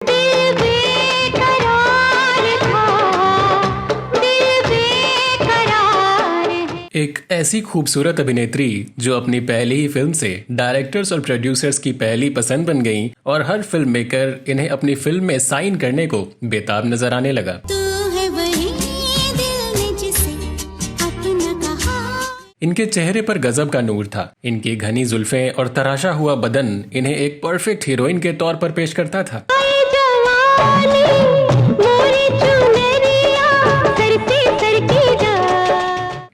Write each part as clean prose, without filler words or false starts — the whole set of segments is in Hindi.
दिल बेकरार था, दिल बेकरार है। एक ऐसी खूबसूरत अभिनेत्री जो अपनी पहली ही फिल्म से डायरेक्टर्स और प्रोड्यूसर्स की पहली पसंद बन गईं और हर फिल्म मेकर इन्हें अपनी फिल्म में साइन करने को बेताब नजर आने लगा। तू है वही दिल ने जिसे अपना कहा। इनके चेहरे पर गजब का नूर था। इनकी घनी जुल्फें और तराशा हुआ बदन इन्हें एक परफेक्ट हीरोइन के तौर पर पेश करता था। आए जवानी, मोरी चुनरिया, सरती सरती जा।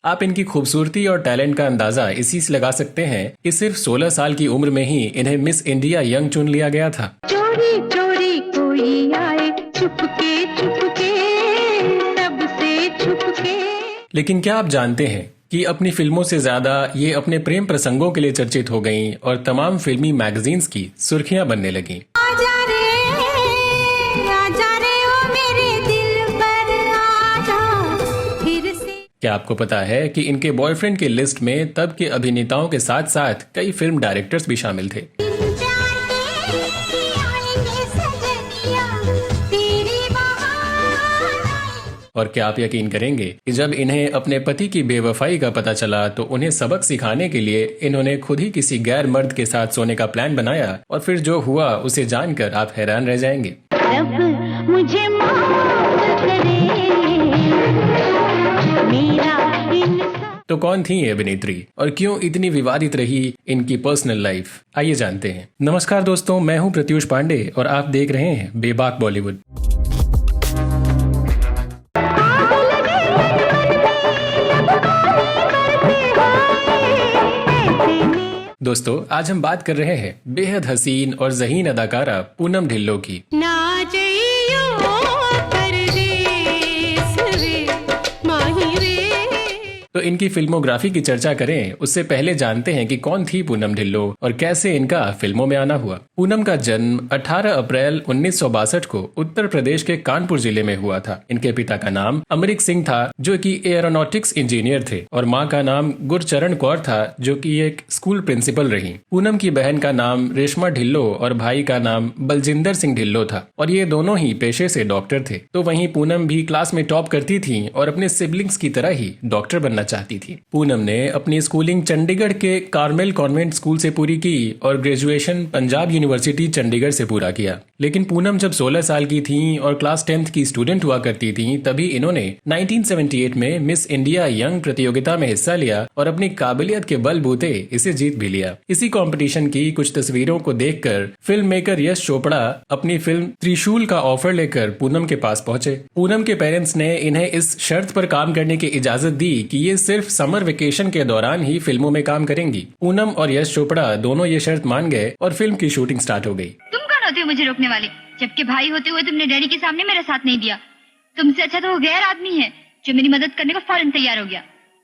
आप इनकी खूबसूरती और टैलेंट का अंदाजा इसी से लगा सकते हैं कि सिर्फ 16 साल की उम्र में ही इन्हें मिस इंडिया यंग चुन लिया गया था। चोरी चोरी कोई आए, छुपके छुपके, सबसे छुपके। लेकिन क्या आप जानते हैं कि अपनी फिल्मों से ज्यादा ये अपने प्रेम प्रसंगों के लिए चर्चित हो गईं और तमाम फिल्मी मैगजीन्स की सुर्खियां बनने लगीं। आजा रे ओ मेरे दिल पर आजा फिर से। क्या आपको पता है कि इनके बॉयफ्रेंड की लिस्ट में तब के अभिनेताओं के साथ साथ कई फिल्म डायरेक्टर्स भी शामिल थे। और क्या आप यकीन करेंगे कि जब इन्हें अपने पति की बेवफाई का पता चला तो उन्हें सबक सिखाने के लिए इन्होंने खुद ही किसी गैर मर्द के साथ सोने का प्लान बनाया और फिर जो हुआ उसे जानकर आप हैरान रह जाएंगे। रब मुझे माफ करे, मेरा इंसान। तो कौन थी ये अभिनेत्री और क्यों इतनी विवादित रही इनकी पर्सनल लाइफ, आइए जानते हैं। नमस्कार दोस्तों, मैं हूं प्रत्युष पांडे और आप देख रहे हैं बेबाक बॉलीवुड। दोस्तों, आज हम बात कर रहे हैं बेहद हसीन और ज़हीन अदाकारा पूनम ढिल्लों की। ना जइयो परदेस रे, माही रे। तो इनकी फिल्मोग्राफी की चर्चा करें उससे पहले जानते हैं कि कौन थी पूनम ढिल्लों और कैसे इनका फिल्मों में आना हुआ। पूनम का जन्म 18 अप्रैल 1962 को उत्तर प्रदेश के कानपुर जिले में हुआ था। इनके पिता का नाम अमरिक सिंह था जो कि एयरोनॉटिक्स इंजीनियर थे और मां का नाम गुरचरण कौर था जो कि एक स्कूल प्रिंसिपल रही। पूनम की बहन का नाम रेशमा ढिल्लों और भाई का नाम बलजिंदर सिंह ढिल्लों था और ये दोनों ही पेशे से डॉक्टर थे। तो वहीं पूनम भी क्लास में टॉप करती थी और अपने सिबलिंग्स की तरह ही डॉक्टर बनना चाहती थी। पूनम ने अपनी स्कूलिंग चंडीगढ़ के कार्मेल कॉन्वेंट स्कूल से पूरी की और ग्रेजुएशन पंजाब यूनिवर्सिटी चंडीगढ़ से पूरा किया। लेकिन पूनम जब 16 साल की थी और क्लास 10th की स्टूडेंट हुआ करती थी तभी इन्होंने 1978 में मिस इंडिया यंग प्रतियोगिता में हिस्सा लिया और अपनी काबिलियत के बलबूते इसे जीत भी लिया। इसी कंपटीशन की कुछ तस्वीरों को देखकर फिल्म मेकर यश चोपड़ा अपनी फिल्म त्रिशूल का ऑफर लेकर पूनम के पास पहुंचे। पूनम के पेरेंट्स ने इन्हें इस शर्त पर काम करने की इजाजत दी कि ये सिर्फ समर वेकेशन के दौरान ही फिल्मों में काम करेंगी। पूनम और यश चोपड़ा दोनों ये शर्त मान गए और फिल्म की शूटिंग स्टार्ट हो गई। तुम कौन होते हो मुझे रोकने वाले? जबकि भाई होते हुए तुमने डैडी के सामने मेरा साथ नहीं दिया। तुमसे अच्छा तो वो गैर आदमी है जो मेरी मदद करने को फौरन तैयार हो गया।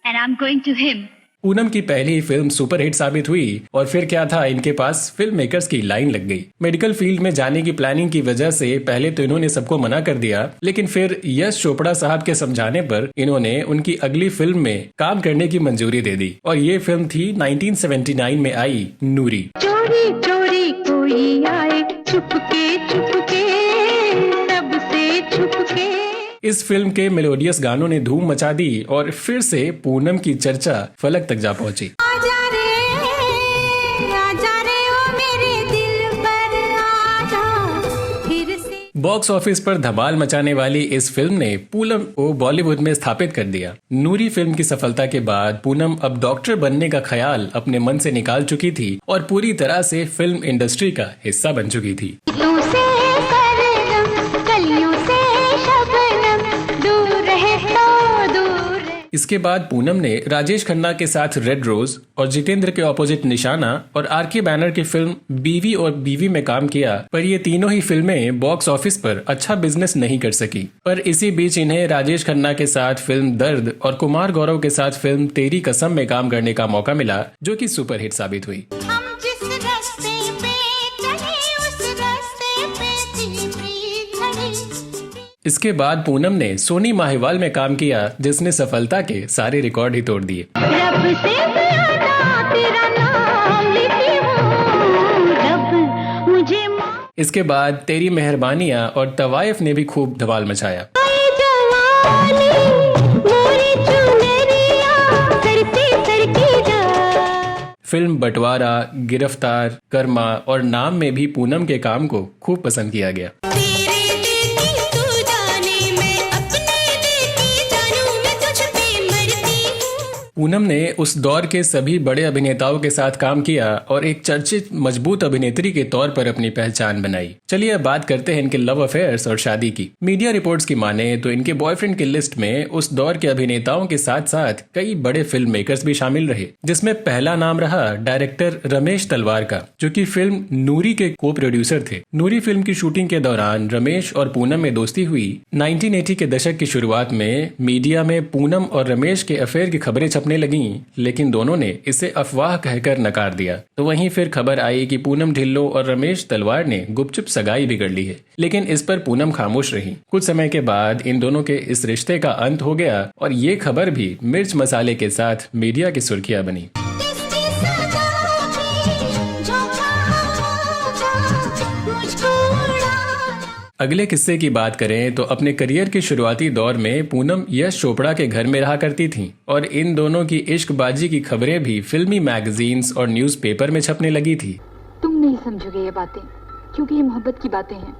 And I am going to him. Poonam की पहली फिल्म सुपरहिट साबित हुई और फिर क्या था, इनके पास फिल्म मेकर्स की लाइन लग गई। मेडिकल फील्ड में जाने की प्लानिंग की वजह से पहले तो इन्होंने सबको मना कर दिया, लेकिन फिर यश चोपड़ा साहब के समझाने पर इन्होंने उनकी अगली फिल्म में काम करने की मंजूरी दे दी और ये फिल्म थी 1979 में आई नूरी। चोरी चोरी कोई आए, छुपके छुपके, सबसे छुपके। इस फिल्म के मेलोडियस गानों ने धूम मचा दी और फिर से पूनम की चर्चा फलक तक जा पहुंची। आजा रे ओ मेरे दिल पर आजा फिर से। बॉक्स ऑफिस पर धमाल मचाने वाली इस फिल्म ने पूनम को बॉलीवुड में स्थापित कर दिया। नूरी फिल्म की सफलता के बाद पूनम अब डॉक्टर बनने का ख्याल अपने मन से निकाल चुकी थी और पूरी तरह से फिल्म इंडस्ट्री का हिस्सा बन चुकी थी। इसके बाद पूनम ने राजेश खन्ना के साथ रेड रोज और जितेंद्र के ऑपोजिट निशाना और आर.के. बैनर की फिल्म बीवी और बीवी में काम किया, पर ये तीनों ही फिल्में बॉक्स ऑफिस पर अच्छा बिजनेस नहीं कर सकी। पर इसी बीच इन्हें राजेश खन्ना के साथ फिल्म दर्द और कुमार गौरव के साथ फिल्म तेरी कसम में काम करने का मौका मिला जो कि सुपरहिट साबित हुई। इसके बाद पूनम ने सोनी माहिवाल में काम किया जिसने सफलता के सारे रिकॉर्ड ही तोड़ दिए। रब से तेरा नाम लेती हूँ, रब मुझे इसके बाद तेरी मेहरबानियां और तवाइफ ने भी खूब धमाल मचाया। आए जवानी मोरी चुनरिया सरती सरती जा। फिल्म बंटवारा, गिरफ्तार, कर्मा और नाम में भी पूनम के काम को खूब पसंद किया गया। तेरे देखी तू जाने मैं अपने देखी जानू मैं तुझ पे मरती हूँ। पूनम ने उस दौर के सभी बड़े अभिनेताओं के साथ काम किया और एक चर्चित मजबूत अभिनेत्री के तौर पर अपनी पहचान बनाई। चलिए अब बात करते हैं इनके लव अफेयर्स और शादी की। मीडिया रिपोर्ट्स की माने तो इनके बॉयफ्रेंड की लिस्ट में उस दौर के अभिनेताओं के साथ साथ कई बड़े फिल्म मेकर्स भी शामिल रहे, जिसमें पहला नाम रहा डायरेक्टर रमेश तलवार का, जो कि फिल्म नूरी के को प्रोड्यूसर थे। नूरी फिल्म की शूटिंग के दौरान रमेश और पूनम में दोस्ती हुई। 1980 के दशक की शुरुआत में मीडिया में पूनम और रमेश के अफेयर की खबरें छपने लगीं, लेकिन दोनों ने इसे अफवाह कहकर नकार दिया। तो वहीं फिर खबर आई कि पूनम ढिल्लों और रमेश तलवार ने गुपचुप सगाई भी कर ली है, लेकिन इस पर पूनम खामोश रही। कुछ समय के बाद इन दोनों के इस रिश्ते का अंत हो गया और ये खबर भी मिर्च मसाले के साथ मीडिया की सुर्खियां बनी। किसकी सजा में जो चाहा मुझको उड़ा। अगले किस्से की बात करें तो अपने करियर के शुरुआती दौर में पूनम यश चोपड़ा के घर में रहा करती थीं और इन दोनों की इश्कबाजी की खबरें भी फिल्मी मैगजीन्स और न्यूज़पेपर में छपने लगी थी। तुम नहीं समझोगे ये बातें, क्योंकि ये मोहब्बत की बातें हैं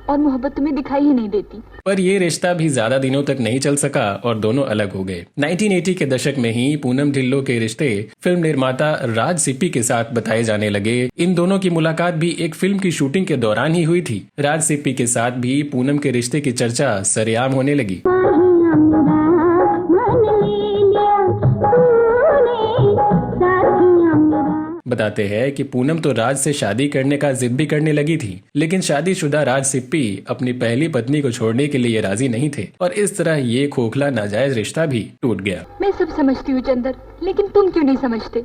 और मोहब्बत तुम्हें दिखाई ही नहीं देती। पर ये रिश्ता भी ज्यादा दिनों तक नहीं चल सका और दोनों अलग हो गए। 1980 के दशक में ही पूनम ढिल्लों के रिश्ते फिल्म निर्माता राज सिप्पी के साथ बताए जाने लगे। इन दोनों की मुलाकात भी एक फिल्म की शूटिंग के दौरान ही हुई थी। राज सिप्पी के साथ भी पूनम के रिश्ते की चर्चा सरेआम होने लगी। बताते हैं कि पूनम तो राज से शादी करने का जिद भी करने लगी थी, लेकिन शादीशुदा राज सिप्पी अपनी पहली पत्नी को छोड़ने के लिए राजी नहीं थे और इस तरह ये खोखला नाजायज रिश्ता भी टूट गया। मैं सब समझती हूँ चंदर, लेकिन तुम क्यों नहीं समझते?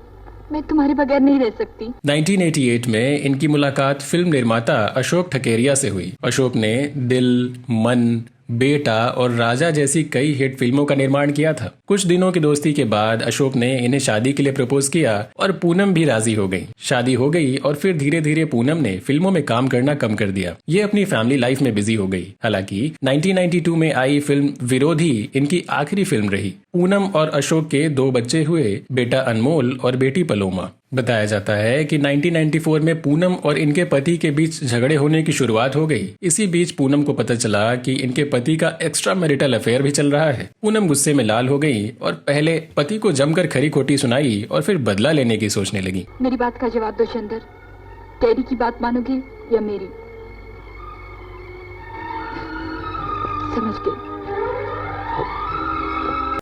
मैं तुम्हारे बगैर नहीं रह सकती। 1988 में इनकी मुलाकात फिल्म निर्माता अशोक ठकेरिया से हुई। अशोक ने दिल, मन, बेटा और राजा जैसी कई हिट फिल्मों का निर्माण किया था। कुछ दिनों की दोस्ती के बाद अशोक ने इन्हें शादी के लिए प्रपोज किया और पूनम भी राजी हो गई। शादी हो गई और फिर धीरे धीरे पूनम ने फिल्मों में काम करना कम कर दिया। ये अपनी फैमिली लाइफ में बिजी हो गई। हालांकि 1992 में आई फिल्म विरोधी इनकी आखिरी फिल्म रही। पूनम और अशोक के 2 बच्चे हुए, बेटा अनमोल और बेटी पलोमा। बताया जाता है कि 1994 में पूनम और इनके पति के बीच झगड़े होने की शुरुआत हो गई। इसी बीच पूनम को पता चला कि इनके पति का एक्स्ट्रा मैरिटल अफेयर भी चल रहा है। पूनम गुस्से में लाल हो गई और पहले पति को जमकर खरी खोटी सुनाई और फिर बदला लेने की सोचने लगी। मेरी बात का जवाब दो चंदर, डैडी की बात मानोगे या मेरी? समझ गई।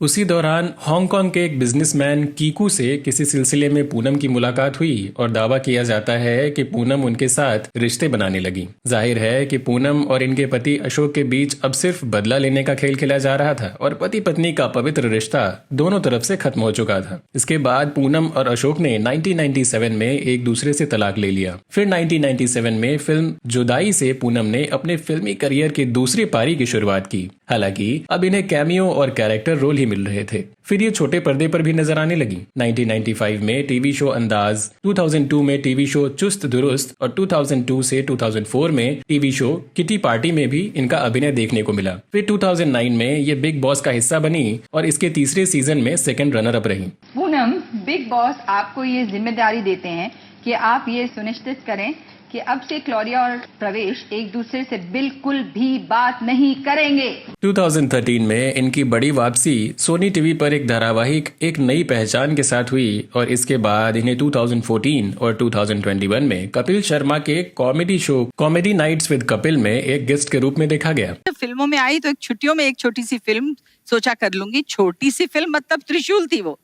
उसी दौरान हांगकांग के एक बिजनेसमैन कीकू से किसी सिलसिले में पूनम की मुलाकात हुई और दावा किया जाता है कि पूनम उनके साथ रिश्ते बनाने लगी। जाहिर है कि पूनम और इनके पति अशोक के बीच अब सिर्फ बदला लेने का खेल खेला जा रहा था और पति पत्नी का पवित्र रिश्ता दोनों तरफ से खत्म हो चुका था। इसके बाद पूनम और अशोक ने 1997 में एक दूसरे से तलाक ले लिया। फिर 1997 में फिल्म जुदाई से पूनम ने अपने फिल्मी करियर की दूसरी पारी की शुरुआत की। हालांकि अब इन्हें कैमियो और कैरेक्टर रोल ही मिल रहे थे। फिर ये छोटे पर्दे पर भी नजर आने लगी। 1995 में टीवी शो अंदाज, 2002 में टीवी शो चुस्त दुरुस्त और 2002 से 2004 में टीवी शो किटी पार्टी में भी इनका अभिनय देखने को मिला। फिर 2009 में ये बिग बॉस का हिस्सा बनी और इसके तीसरे सीजन में सेकंड रनर अप रही। पूनम, बिग बॉस आपको ये जिम्मेदारी देते हैं कि आप ये सुनिश्चित करें कि अब से क्लोरिया और प्रवेश एक दूसरे से बिल्कुल भी बात नहीं करेंगे। 2013 में इनकी बड़ी वापसी सोनी टीवी पर एक धारावाहिक एक नई पहचान के साथ हुई और इसके बाद इन्हें 2014 और 2021 में कपिल शर्मा के comedy show comedy nights with Kapil में एक गेस्ट के रूप में देखा गया। फिल्मों में आई तो एक छुट्टियों में एक छोटी सी फिल्म सोचा कर लूंगी। छोटी सी फिल्म मतलब त्रिशूल थी वो।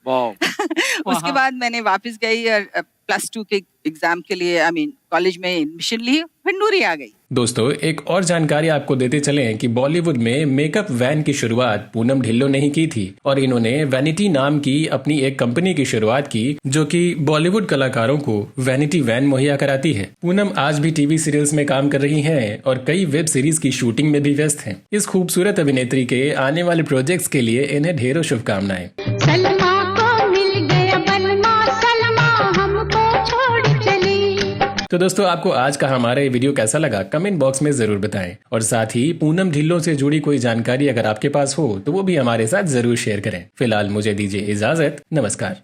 उसके बाद मैंने वापस गई और +2 के एग्जाम के लिए कॉलेज में एडमिशन ली, फिर नूरी आ गई। दोस्तों, एक और जानकारी आपको देते चलें कि बॉलीवुड में मेकअप वैन की शुरुआत पूनम ढिल्लों ने ही की थी और इन्होंने वैनिटी नाम की अपनी एक कंपनी की शुरुआत की जो कि बॉलीवुड कलाकारों को वैनिटी वैन मुहैया कराती है। पूनम आज भी टीवी सीरियल्स में काम कर रही हैं और कई वेब सीरीज की शूटिंग में भी व्यस्त हैं। इस खूबसूरत अभिनेत्री के आने वाले प्रोजेक्ट्स के लिए इन्हें ढेरों शुभकामनाएं। सलमा को मिल गया बलमा, सलमा हमको छोड़ चली। तो दोस्तों, आपको आज का हमारा ये वीडियो कैसा लगा कमेंट बॉक्स में जरूर बताएं, और साथ ही पूनम ढिल्लों से जुड़ी कोई जानकारी अगर आपके पास हो तो वो भी हमारे साथ जरूर शेयर करें। फिलहाल मुझे दीजिए इजाजत, नमस्कार।